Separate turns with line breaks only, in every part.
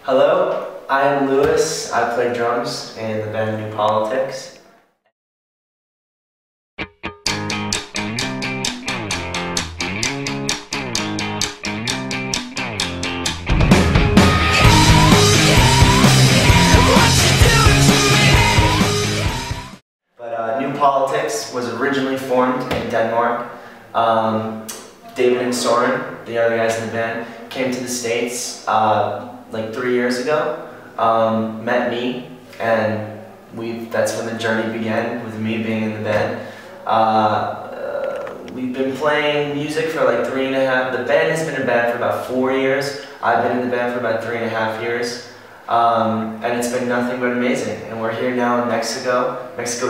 Hello, I'm Louis. I play drums in the band New Politics. But New Politics was originally formed in Denmark. David and Soren, the other guys in the band, came to the States like 3 years ago, met me, and that's when the journey began, with me being in the band. We've been playing music for like the band has been in band for about 4 years. I've been in the band for about 3.5 years. And it's been nothing but amazing. And we're here now in Mexico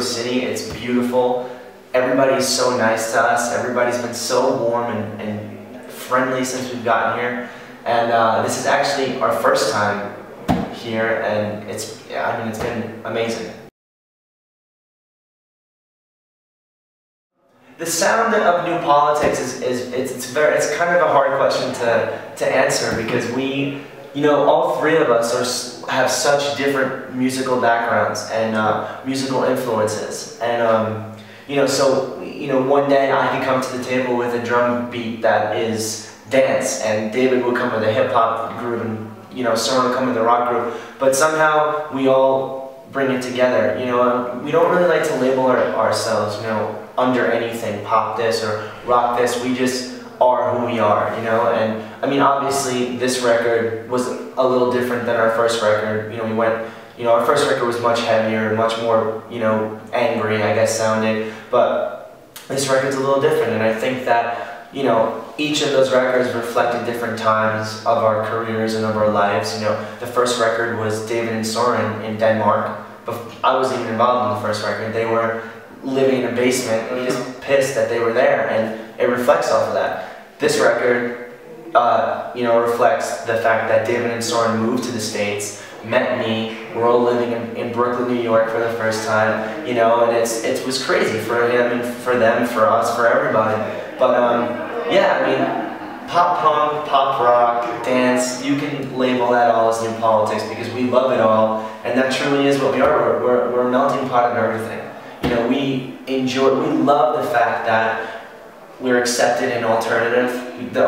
City. It's beautiful. Everybody's so nice to us. Everybody's been so warm and friendly since we've gotten here. And this is actually our first time here, and it's been amazing. The sound of New Politics it's kind of a hard question to answer, because all three of us have such different musical backgrounds and musical influences, and one day I could come to the table with a drum beat that is dance, and David would come with a hip hop groove, and Soren would come with a rock groove, but somehow we all bring it together. We don't really like to label ourselves, under anything, pop this or rock this. We just are who we are, and I mean, obviously this record was a little different than our first record. Our first record was much heavier, much more, angry, I guess, sounding, but this record's a little different, and I think that, each of those records reflected different times of our careers and of our lives. The first record was David and Soren in Denmark, but I wasn't even involved in the first record. They were living in a basement, and just pissed that they were there, and it reflects off of that. This record, reflects the fact that David and Soren moved to the States, met me, we're all living in Brooklyn, New York for the first time, and it was crazy for him and for them, for us, for everybody. But yeah, I mean, pop punk, pop rock, dance, you can label that all as New Politics, because we love it all, and that truly is what we are. We're a melting pot of everything. We love the fact that we're accepted in the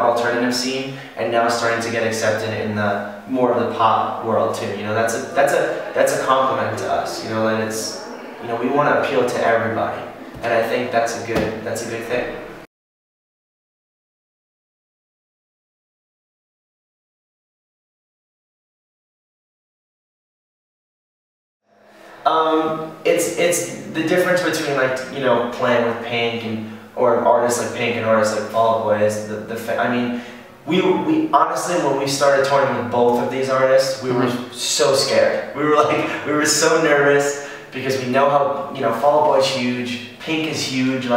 alternative scene, and now starting to get accepted in the more of the pop world too. That's a compliment to us. That it's, we want to appeal to everybody, and I think that's a good thing. It's the difference between playing with Pink or artists like Pink and artists like Fall Out Boy is we honestly, when we started touring with both of these artists, we were so scared. We were so nervous, because we know how Fall Out Boy's huge, Pink is huge. We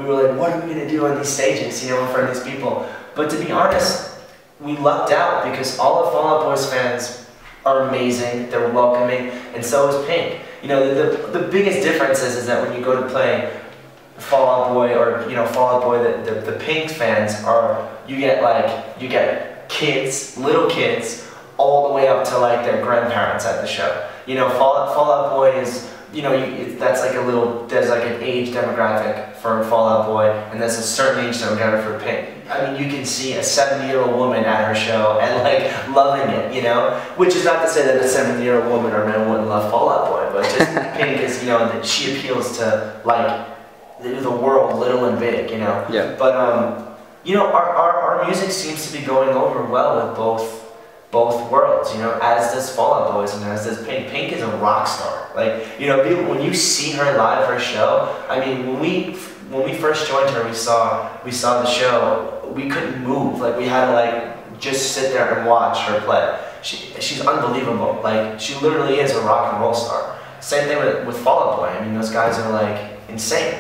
were like, what are we gonna do on these stages, in front of these people? But to be honest, we lucked out, because all of Fall Out Boy's fans are amazing. They're welcoming, and so is Pink. The biggest difference is that when you go to play Fall Out Boy or Fall Out Boy, the Pink fans you get kids, little kids, all the way up to their grandparents at the show. Fall Out Boy is there's an age demographic for Fall Out Boy, and there's a certain age demographic for Pink. I mean, you can see a 70-year-old woman at her show and loving it, which is not to say that a 70-year-old woman or man wouldn't love Fall Out Boy, but just Pink is, that she appeals to the world, little and big,
Yeah.
But our music seems to be going over well with both worlds, as does Fall Out Boys and as does Pink. Pink is a rock star. When you see her live, her show, I mean, when we first joined her, we saw the show, we couldn't move. We had to just sit there and watch her play. She's unbelievable. She literally is a rock and roll star. Same thing with Fall Out Boy. I mean, those guys are insane,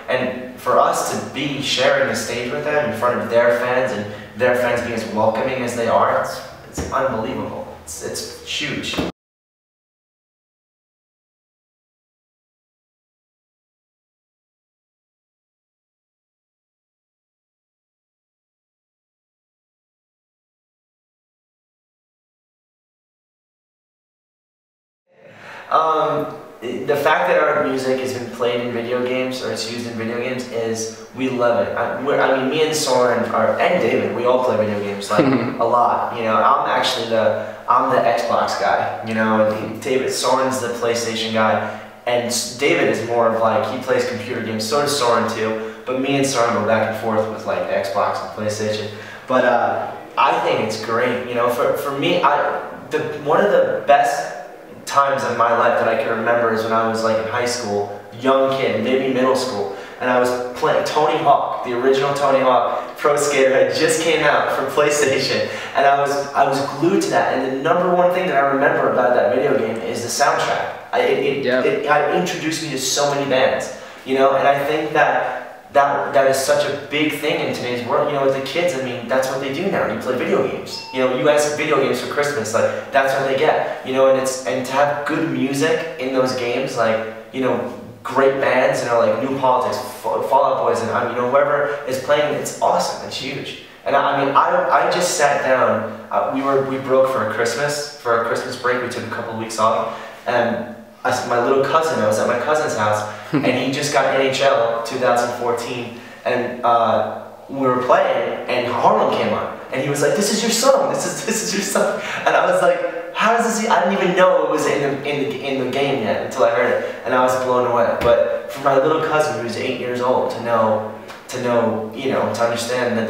And for us to be sharing the stage with them in front of their fans, and their fans being as welcoming as they are, it's unbelievable. It's huge. The fact that our music has been played in video games, or it's used in video games, is we love it. I mean, me and Soren, and David, we all play video games, like, a lot. You know, I'm the Xbox guy, you know, and Soren's the PlayStation guy, and David is more of like, he plays computer games, so does Soren too, but me and Soren go back and forth with like Xbox and PlayStation. But I think it's great, you know, for me, one of the best times of my life that I can remember is when I was like in high school, young kid, maybe middle school, and I was playing Tony Hawk, the original Tony Hawk Pro Skater had just came out for PlayStation, and I was glued to that. And the number one thing that I remember about that video game is the soundtrack. It introduced me to so many bands, you know, and I think that is such a big thing in today's world. You know, with the kids, I mean, that's what they do now. You play video games. You know, you ask video games for Christmas, like, that's what they get. You know, and to have good music in those games, like, you know, great bands, you know, like New Politics, Fall Out Boys, and you know, whoever is playing, it's awesome. It's huge. And I mean, I just sat down. We broke for our Christmas break. We took a couple of weeks off, and my little cousin, I was at my cousin's house, and he just got NHL 2014, and we were playing, and Harlem came on, and he was like, "This is your song. This is your song," and I was like, "How does this?" I didn't even know it was in the game yet until I heard it, and I was blown away. But for my little cousin who's 8 years old to know, you know, to understand that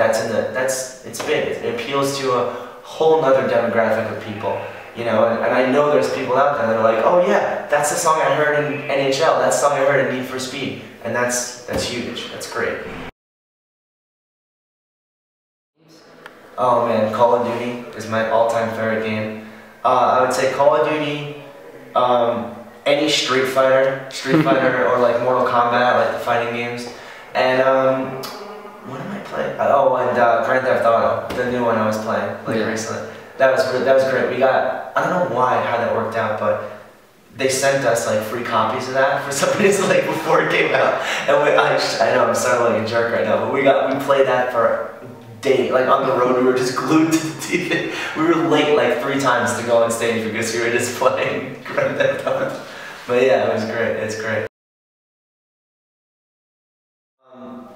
it's big. It appeals to a whole nother demographic of people. You know, and I know there's people out there that are like, oh yeah, that's the song I heard in NHL, that's the song I heard in Need for Speed, and that's huge, that's great. Oh man, Call of Duty is my all-time favorite game. I would say Call of Duty, any Street Fighter, or like Mortal Kombat, I like the fighting games, and what am I playing? Oh, and Grand Theft Auto, the new one I was playing recently. That was great. We got, I don't know how that worked out, but they sent us like free copies of that for some reason, like before it came out. And I know I'm sounding like a jerk right now, but we played that for a day, like on the road. We were just glued to the TV. We were late like 3 times to go on stage because we were just playing Grand Theft Auto. But yeah, it was great. It's great.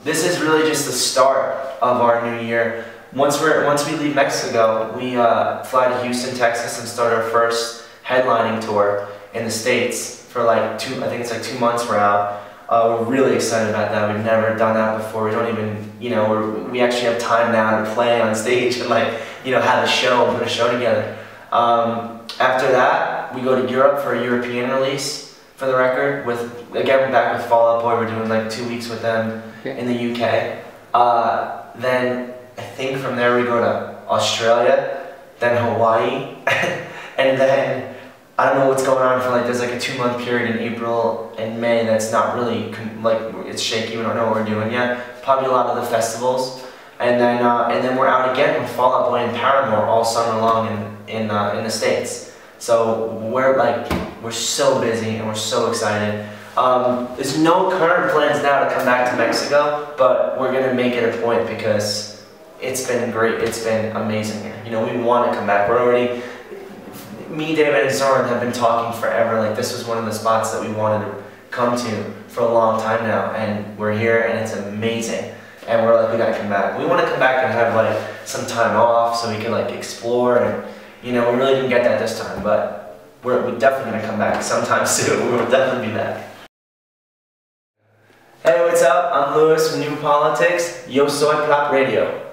This is really just the start of our new year. Once we leave Mexico, we fly to Houston, Texas, and start our first headlining tour in the States for like I think it's like 2 months we're out. We're really excited about that. We've never done that before. We don't even, you know, we actually have time now to play on stage and like, you know, have a show and put a show together. After that, we go to Europe for a European release for the record. Again, we're back with Fall Out Boy. We're doing like 2 weeks with them in the UK. Then I think from there we go to Australia, then Hawaii, and then I don't know what's going on for like, there's like a 2-month period in April and May that's not really, like, it's shaky, we don't know what we're doing yet. Probably a lot of the festivals. And then we're out again with Fall Out Boy and Paramore all summer long in the States. So we're so busy and we're so excited. There's no current plans now to come back to Mexico, but we're gonna make it a point because it's been great. It's been amazing here. You know, we want to come back. Me, David, and Soren have been talking forever. Like, this was one of the spots that we wanted to come to for a long time now, and we're here, and it's amazing. And we're like, we gotta come back. We want to come back and have like some time off so we can like explore, and you know, we really didn't get that this time, but we're definitely gonna come back sometime soon. We will definitely be back. Hey, what's up? I'm Louis from New Politics. Yo soy Plop Radio.